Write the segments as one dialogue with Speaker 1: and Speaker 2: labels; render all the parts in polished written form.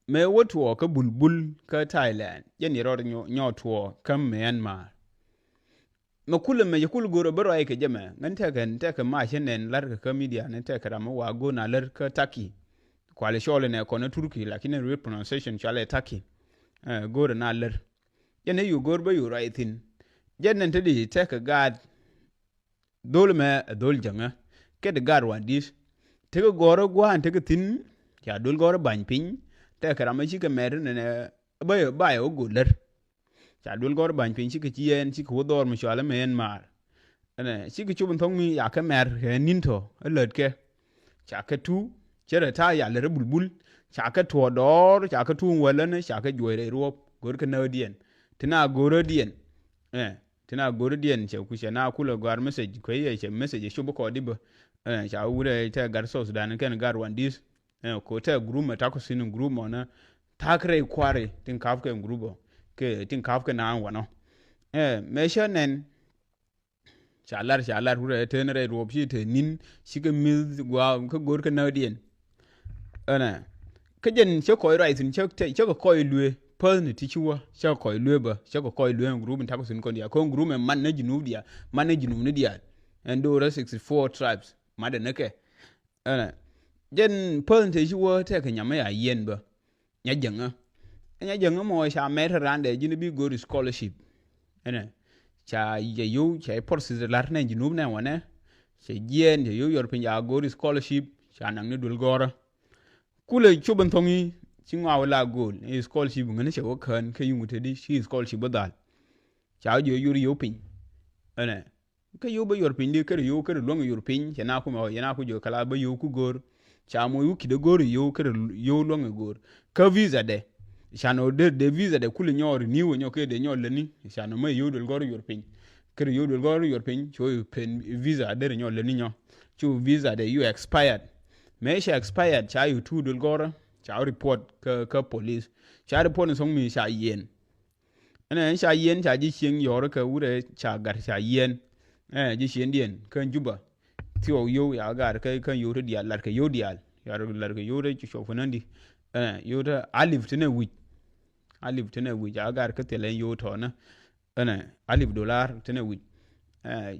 Speaker 1: me wotwo ka bulbul ka Thailand yen yero nyotwo ka Myanmar ma kula me yakul goro baro ay ke jama ngan ta ka ma shenen lar ka media nan ta ka rama wa go na lar ka Turkey kwale shole ne ko na Turkey lakini real pronunciation chale Turkey goro na lar yen yu gor ba yu right in jennen tedi ta ka gad dol me dol janga ke de gad wan dis te ka goro gwan te ka tin ya dol goro ban pin ta ka rama shi ka mer ne ba yo go lar cha dul gor ban pin shi ke yen shi ko dor mu shala men mar ene shi ke chubun thong mi ya ka mer ke ninto alert ke cha ka tu chere ta ya le bulbul cha ka to dor cha ka tu wala ne cha ka joire rop gor ka na dien tina goro dien tina goro dien che ku na kula gar message ko ye che message shubu ko dibo cha ure ta gar so sudan ken gar wan dis ko ta group ta ko sinin group mona ta kre kware tin kaf ke group ke tin kaf ke na wano me shanen chalar hure tenere rob shi te nin shi ke mil gwa ko gor ke na dien ana ke jen che ko right in che ko lue pal ni tichuwa che ko lue ba che ko lue group ta ko sin ko dia ko group man na jinu dia man na jinu ni dia endora 64 tribes made neke ana jen pal te chuwa te ke nyama ya yen ba nya jenga mo sha mer rande jini bi go scholarship ene cha ye yu cha porsi de lar ne jinu ne wane che yen ye yu yor pin ya go scholarship cha nang ne dul gora kule chuban thongi chingwa wala go e scholarship ngane che wo kan ke yu mutedi shi scholarship badal cha yu pin ene ke yu ba yor pin de ke yu ke long yor pin cha na ku mo ya na ku jo kala ba yu ku gor cha mo yu ki de gor yu ke yu long gor ka visa de shano de visa de kule nyori niwo nyoke de nyol ni shano me yodol gor yorpin kere yodol gor yorpin cho pen visa de nyol ni nyo cho visa de you expired me sha expired cha you tu dol gor cha report ka police cha report song mi sha yen ana sha yen cha ji shin yor ka ure cha gar sha yen ji shin dien kan juba tio yo ya gar ka kan yo dia lar ka yo dia lar ka yo re cho fanandi yo da alif tene wi ja gar ka tele yo to na ana alif dollar tene wi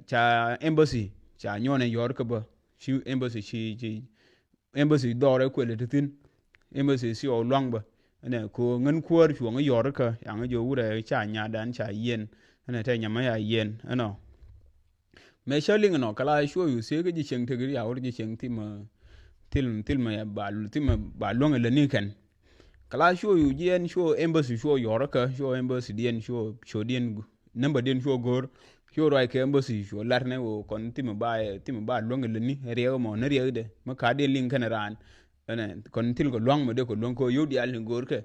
Speaker 1: cha embassy cha nyone yor ka ba shi embassy dore ko le tin embassy si o long ba ana ko ngan kuor chu ng yor ka yang jo ure cha nya dan cha yen ana ta nya ma ya yen ana me shaling no kala sho yu se ga ji cheng te ga ya or ji cheng ti ma til ma ya ba long le ni kan kala show yu yen show embassy show yoraka show embassy dien show dien number dien show gor show right ke embassy show larne wo kon tim ba long le ni reew mo na reew de ma ka de link kan ran ene kon til ko long mo de ko long ko yodi al gor ke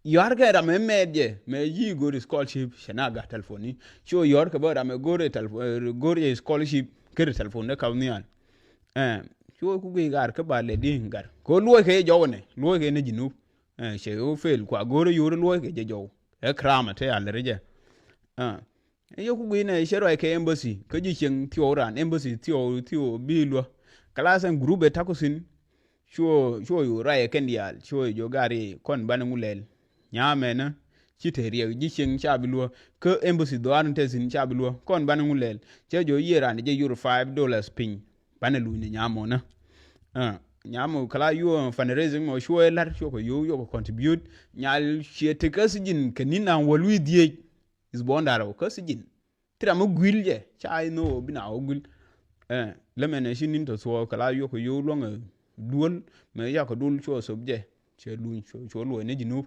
Speaker 1: yar ke ra me medje me yi gor scholarship shana ga telefoni show yor ke ba ra me gor telefon gor scholarship ke telefon ne ka ni an show ku ge gar ke ba le din gar ko luo ke jowne luo ke ne jinu che o fel kwa goro yoro lo ke jo e krama te al reje yo ku gine shero ke embassy ke ji chen tioran embassy tio bilwa kala san groupe ta ko sin sho yo ra ke ndial sho yo gari kon ban ngulel nyame na chiterie ji chen cha bilwa ke embassy do an te sin cha bilwa kon ban ngulel che jo yera ne je euro $5 pin banalu ni nyamo na nyamo kala yo fundraising mo show lar show ko yo ko contribute nyal chete kasjin kanina walwi die is bondaro kasjin tira mo gwilje chai no bina ogul lemene shinin to so kala yo ko yo longa duol me ya ko dul show sobje che lu show lo ne jinu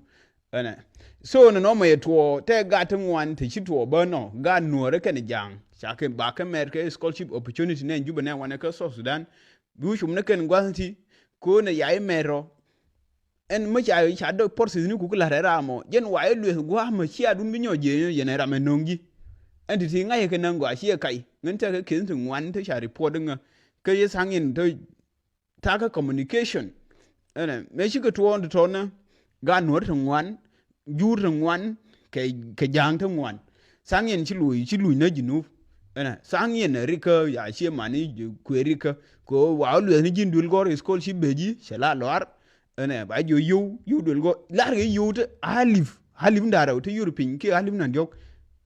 Speaker 1: ana so no mo yeto te gatin wan te chito ba no ga nuore kan jang chake ba ka merke scholarship opportunity ne juba ne wan ka so Sudan bu shum ne ken gwanti ko ne yayi mero en ma cha do porsi ni ku la ramo jen wa elu gwa ma chi adun bi nyoje ye ne rame nongi enti ti ngai ke nan gwa chi kai ngenta ke kin tun wan ta sha report nga ke ye sangin to ta ka communication ene me shi ka to na ga no tun wan jur tun wan ke jang tun wan sangin chi lui na jinu ene sangin rika ya chi mani ku rika ko wa lu ni jindul gor scholarship beji shala lor ene ba jo yu dul go lar ge yu te halif ndara te european ke halif nan yok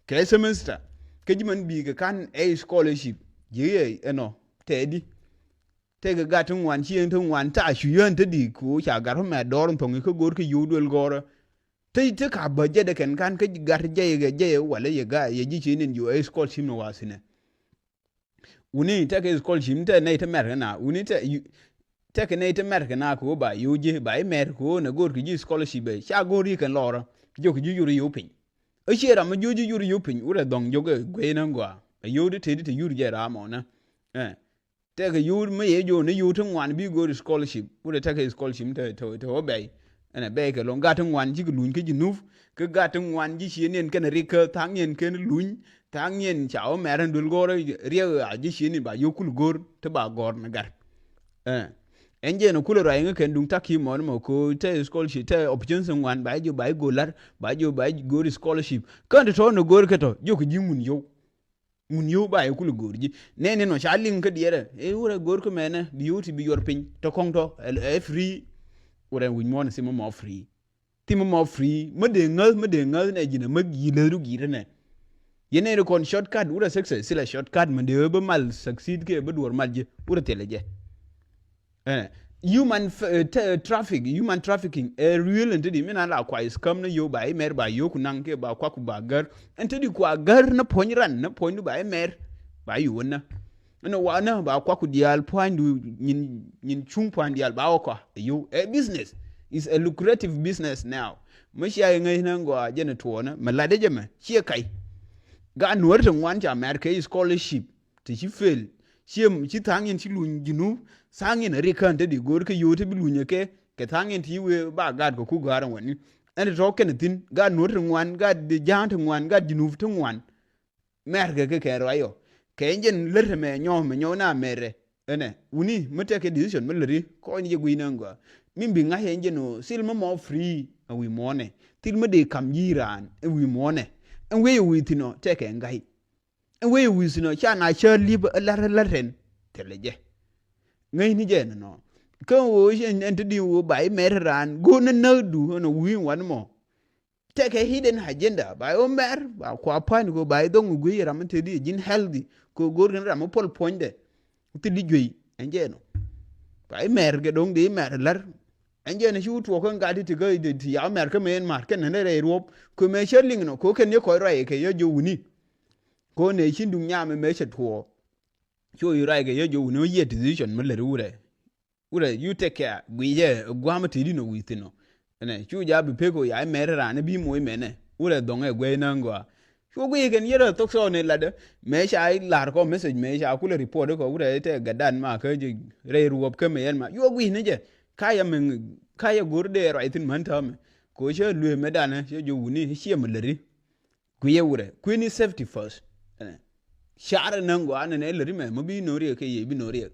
Speaker 1: ke semester ke jiman bi ke kan a scholarship je eno te ga gatun wan chi tun wan ta shu yan te di ku cha gar ma dor tong ko gor ke yu dul gor te ka ba je de kan ke gar je wala ye ga ye ji chi nin yu a scholarship no wasine uni te ke scholarship te ne te mer na uni te ke ne te mer na ko ba yu je ba mer ko na gor ki scholarship be cha gori kan lora jo ki yuri yu pin e chera ma ju yuri yu pin ure dong jo ge gwe na ngwa yu de te yuri je ra mo na te ke yu me ye jo ne yu tun wan bi go scholarship ure te ke scholarship te obey ene be ke long ga tun wan ji lun ke jinuf ke ga tun wan ji shin ken ri ke tang yen ken lun tang yen chao mer dul go re a ji shin ba yu kul gor te ba gor na gar enje no kulo rai ngken dung taki mon mo ko te scholarship te opportunity wan ba jo ba go lar ba jo ba go scholarship kan to no gor keto jo ko ji mun yo ba kulo gor ji ne no shalin ka diere e ura gor ko mena beauty bi yor pin to kong to e free ura win mon simo mo free timo mo free me de ngal ne jina mag yi le ru gi ne yene kon shortcut ura success sila shortcut me de be mal succeed ke be dur mal je ura teleje human trafficking real entity mina la kwa scam na yo ba mer ba yo kunang ke ba kwa ku ba gar entity kwa gar na ponran na ponu ba mer ba yu na no wa na ba kwa ku dial point nyin chung point dial ba kwa yo a business is a lucrative business now mashi ya ngai na ngwa je na to na malade je ma shi kai ga nuwar tan wan ja america scholarship ti shi fail shi tangin shi lun jinu sangin rekan de gor ke yote bi lunye ke tangin ti we ba gad ko ku garan wani en to ken tin ga nurun wan ga de jant wan ga jinu tun wan mer ke rayo ke njen lerte me nyo na mere ene uni mute ke decision melri ko ni gu ina ngo min bi nga henje no silma mo free wi mone til me de kam yiran wi mone en we tino te ke ngai en we sino cha na cha lib larren teleje ngai ni je no ko wo en tedi wo bai meran go na du no wi wan mo take a hidden agenda by omer ba kwa pan go bai dong gu yira man tedi jin healthy ko gor gan ram pol ponde tedi joyi enje no bai mer ge dong di mer lar enje ne shu to ko ngadi ti ga ti ya mer ka men mar ken ne re rop ko me sherling no ko ken ne ko ra ke yo jo wuni ko ne shin dun nya me she to so you right ge yo no ye decision me le ure you take care we ye gwa ma ti di no wi ti no ene chu ja bi pe ko ya me ra ne bi mo me ne ure dong e gwe na ngwa so gwe gen ye to so ne la de me sha lar ko message me sha ku le report ko ure te gadan ma ka je re ruop ke me yen ma yo gwe ne je kaya gurde right in man ta me ko she lu me da ne she jo wuni she me le ku ye ure ku ni safety first share nan go an ne lari me bi no re ke ye bi no re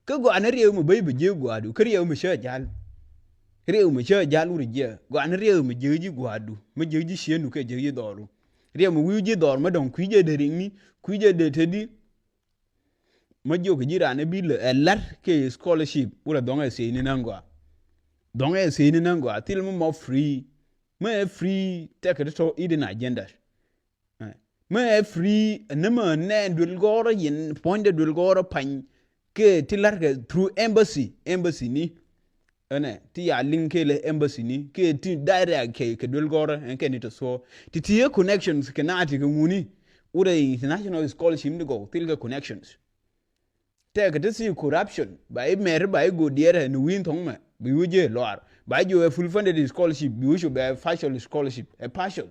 Speaker 1: ke go an re mu bai bi je go adu ke re mu she jal re mu she jal uri je go an re mu je ji go adu mu je ji she nu ke je yi doru re mu wi ji dor ma don ku je de ring ni ku je de te di ma jo ke jira ne bi le lar ke scholarship ura don e se ni nan go don e se ni nan go til mu mo free me free take it to hidden agenda me free nema ne dul goro yin point dul goro pan ke tilar ke through embassy ni ene ti ya link le embassy ni ke ti direct ke dul goro en ke ni to so ti connections ke na ti nguni ure international scholarship ni go til ke connections te ke ti corruption by mer by go diere ni win thong me bi wuje lor by jo full funded scholarship bi wuje by partial scholarship a partial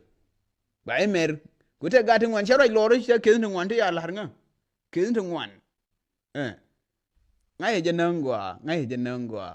Speaker 1: by mer gote gatin wan charo loro che kezin wan te ya larnga kezin wan ngai je nangwa